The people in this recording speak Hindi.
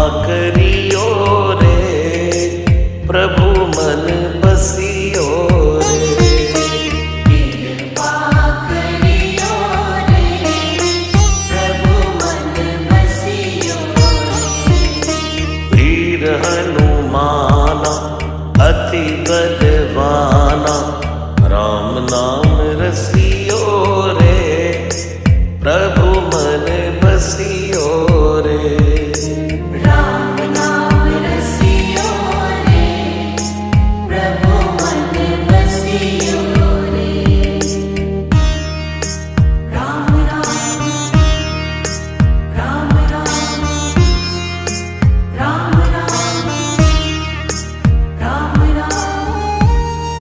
करियो रे, प्रभु मन बसियो रे। कृपा करियो रे, प्रभु मन बसियो रे। वीर हनुमाना अति बलवाना, राम नाम रसिया